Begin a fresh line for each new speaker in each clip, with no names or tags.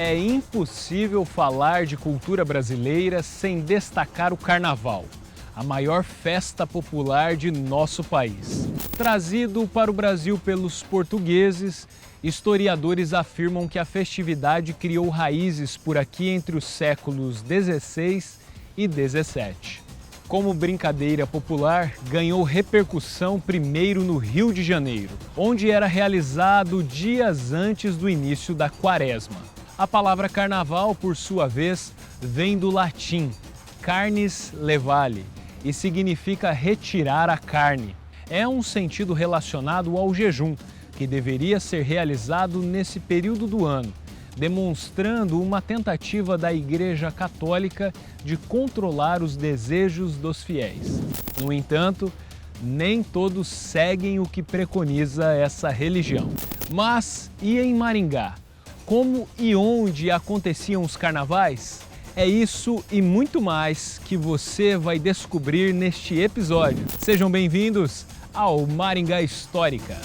É impossível falar de cultura brasileira sem destacar o Carnaval, a maior festa popular de nosso país. Trazido para o Brasil pelos portugueses, historiadores afirmam que a festividade criou raízes por aqui entre os séculos XVI e XVII. Como brincadeira popular, ganhou repercussão primeiro no Rio de Janeiro, onde era realizado dias antes do início da Quaresma. A palavra carnaval, por sua vez, vem do latim carnis levale e significa retirar a carne. É um sentido relacionado ao jejum, que deveria ser realizado nesse período do ano, demonstrando uma tentativa da Igreja Católica de controlar os desejos dos fiéis. No entanto, nem todos seguem o que preconiza essa religião. Mas e em Maringá? Como e onde aconteciam os carnavais? É isso e muito mais que você vai descobrir neste episódio. Sejam bem-vindos ao Maringá Histórica.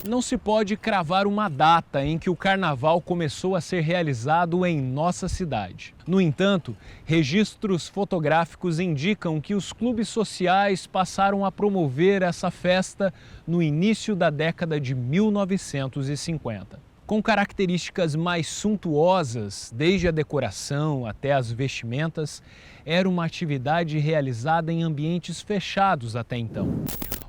Não se pode cravar uma data em que o carnaval começou a ser realizado em nossa cidade. No entanto, registros fotográficos indicam que os clubes sociais passaram a promover essa festa no início da década de 1950. Com características mais suntuosas, desde a decoração até as vestimentas, era uma atividade realizada em ambientes fechados até então,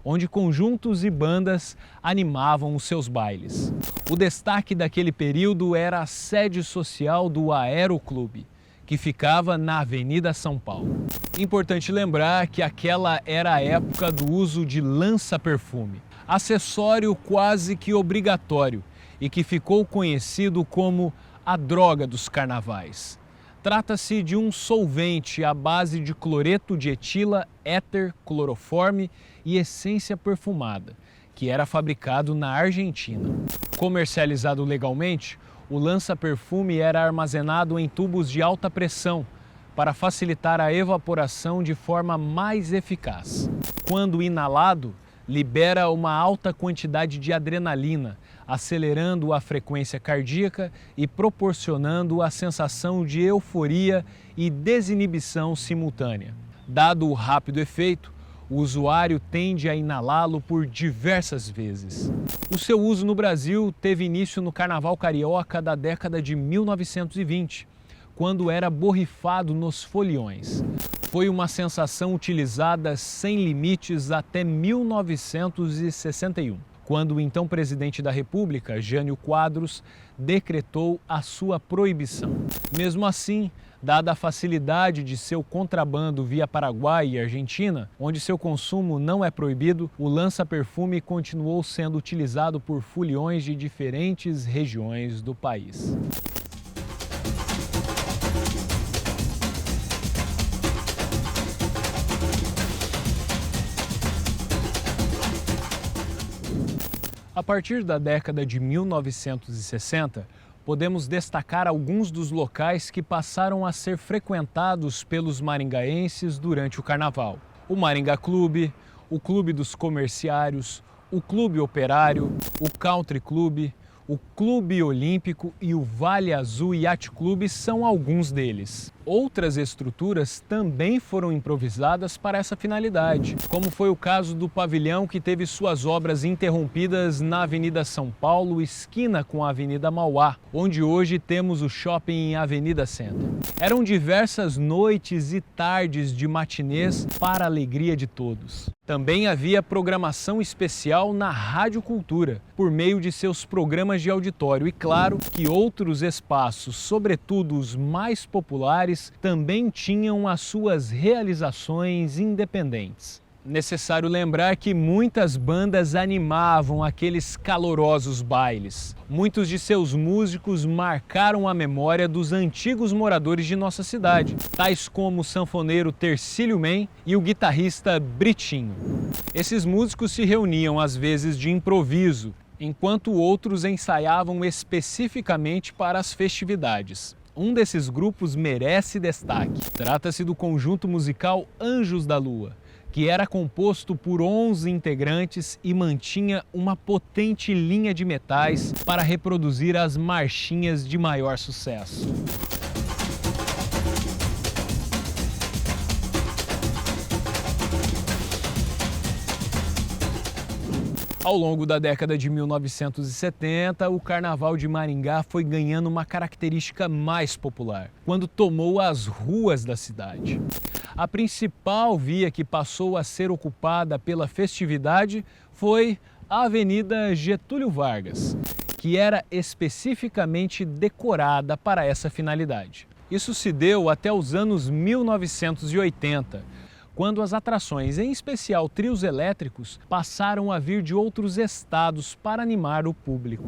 onde conjuntos e bandas animavam os seus bailes. O destaque daquele período era a sede social do Aeroclube, que ficava na Avenida São Paulo. Importante lembrar que aquela era a época do uso de lança-perfume, acessório quase que obrigatório e que ficou conhecido como a droga dos carnavais. Trata-se de um solvente à base de cloreto de etila, éter, cloroforme e essência perfumada, que era fabricado na Argentina. Comercializado legalmente, o lança-perfume era armazenado em tubos de alta pressão para facilitar a evaporação de forma mais eficaz. Quando inalado, libera uma alta quantidade de adrenalina, acelerando a frequência cardíaca e proporcionando a sensação de euforia e desinibição simultânea. Dado o rápido efeito, o usuário tende a inalá-lo por diversas vezes. O seu uso no Brasil teve início no Carnaval Carioca da década de 1920, quando era borrifado nos foliões. Foi uma sensação utilizada sem limites até 1961, quando o então presidente da República, Jânio Quadros, decretou a sua proibição. Mesmo assim, dada a facilidade de seu contrabando via Paraguai e Argentina, onde seu consumo não é proibido, o lança-perfume continuou sendo utilizado por foliões de diferentes regiões do país. A partir da década de 1960, podemos destacar alguns dos locais que passaram a ser frequentados pelos maringaenses durante o Carnaval. O Maringá Clube, o Clube dos Comerciários, o Clube Operário, o Country Clube, o Clube Olímpico e o Vale Azul Yacht Clube são alguns deles. Outras estruturas também foram improvisadas para essa finalidade, como foi o caso do pavilhão que teve suas obras interrompidas na Avenida São Paulo, esquina com a Avenida Mauá, onde hoje temos o shopping Avenida Center. Eram diversas noites e tardes de matinês para a alegria de todos. Também havia programação especial na Rádio Cultura, por meio de seus programas de auditório e, claro, que outros espaços, sobretudo os mais populares, também tinham as suas realizações independentes. Necessário lembrar que muitas bandas animavam aqueles calorosos bailes. Muitos de seus músicos marcaram a memória dos antigos moradores de nossa cidade, tais como o sanfoneiro Tercílio Men e o guitarrista Britinho. Esses músicos se reuniam às vezes de improviso, enquanto outros ensaiavam especificamente para as festividades. Um desses grupos merece destaque. Trata-se do conjunto musical Anjos da Lua, que era composto por 11 integrantes e mantinha uma potente linha de metais para reproduzir as marchinhas de maior sucesso. Ao longo da década de 1970, o Carnaval de Maringá foi ganhando uma característica mais popular, quando tomou as ruas da cidade. A principal via que passou a ser ocupada pela festividade foi a Avenida Getúlio Vargas, que era especificamente decorada para essa finalidade. Isso se deu até os anos 1980, quando as atrações, em especial trios elétricos, passaram a vir de outros estados para animar o público.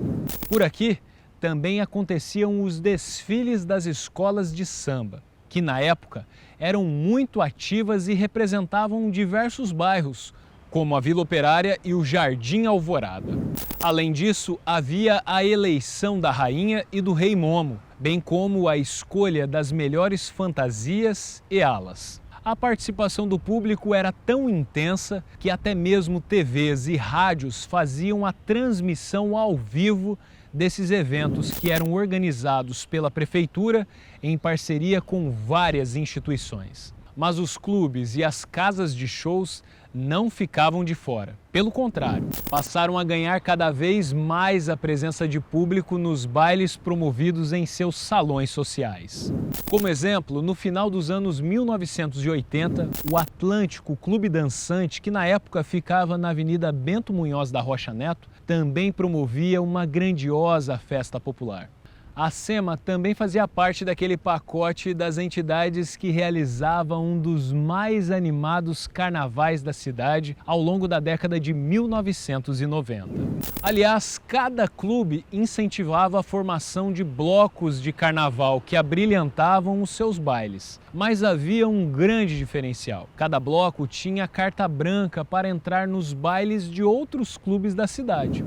Por aqui também aconteciam os desfiles das escolas de samba, que na época eram muito ativas e representavam diversos bairros, como a Vila Operária e o Jardim Alvorada. Além disso, havia a eleição da rainha e do rei Momo, bem como a escolha das melhores fantasias e alas. A participação do público era tão intensa que até mesmo TVs e rádios faziam a transmissão ao vivo desses eventos que eram organizados pela prefeitura em parceria com várias instituições. Mas os clubes e as casas de shows não ficavam de fora. Pelo contrário, passaram a ganhar cada vez mais a presença de público nos bailes promovidos em seus salões sociais. Como exemplo, no final dos anos 1980, o Atlântico Clube Dançante, que na época ficava na Avenida Bento Munhoz da Rocha Neto, também promovia uma grandiosa festa popular. A SEMA também fazia parte daquele pacote das entidades que realizavam um dos mais animados carnavais da cidade ao longo da década de 1990. Aliás, cada clube incentivava a formação de blocos de carnaval que abrilhantavam os seus bailes. Mas havia um grande diferencial. Cada bloco tinha carta branca para entrar nos bailes de outros clubes da cidade.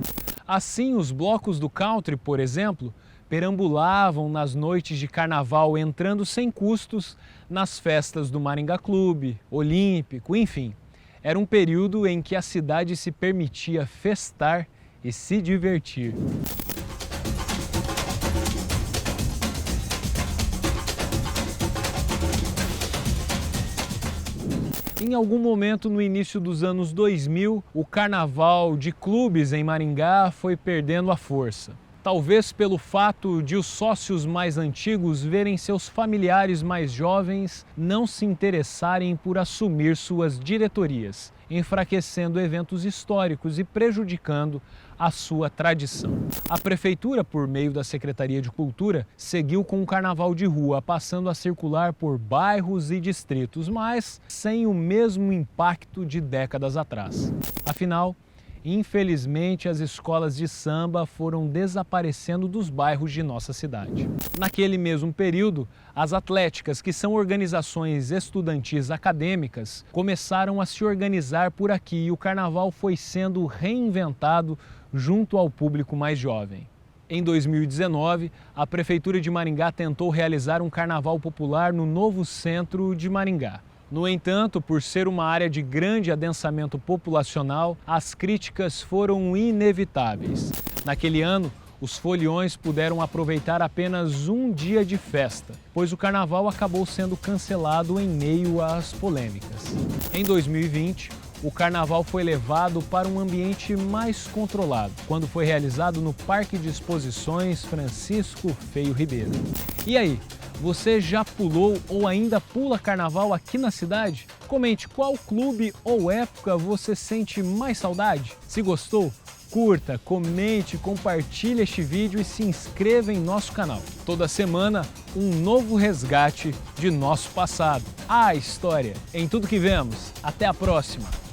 Assim, os blocos do country, por exemplo, perambulavam nas noites de carnaval, entrando sem custos nas festas do Maringá Clube, Olímpico, enfim. Era um período em que a cidade se permitia festar e se divertir. Em algum momento no início dos anos 2000, o carnaval de clubes em Maringá foi perdendo a força. Talvez pelo fato de os sócios mais antigos verem seus familiares mais jovens não se interessarem por assumir suas diretorias, enfraquecendo eventos históricos e prejudicando a sua tradição. A prefeitura, por meio da Secretaria de Cultura, seguiu com o carnaval de rua, passando a circular por bairros e distritos, mas sem o mesmo impacto de décadas atrás. Afinal, infelizmente, as escolas de samba foram desaparecendo dos bairros de nossa cidade. Naquele mesmo período, as atléticas, que são organizações estudantis acadêmicas, começaram a se organizar por aqui e o carnaval foi sendo reinventado junto ao público mais jovem. Em 2019, a Prefeitura de Maringá tentou realizar um carnaval popular no novo centro de Maringá. No entanto, por ser uma área de grande adensamento populacional, as críticas foram inevitáveis. Naquele ano, os foliões puderam aproveitar apenas um dia de festa, pois o carnaval acabou sendo cancelado em meio às polêmicas. Em 2020, o carnaval foi levado para um ambiente mais controlado, quando foi realizado no Parque de Exposições Francisco Feio Ribeiro. E aí? Você já pulou ou ainda pula carnaval aqui na cidade? Comente qual clube ou época você sente mais saudade. Se gostou, curta, comente, compartilhe este vídeo e se inscreva em nosso canal. Toda semana, um novo resgate de nosso passado. A história em tudo que vemos. Até a próxima!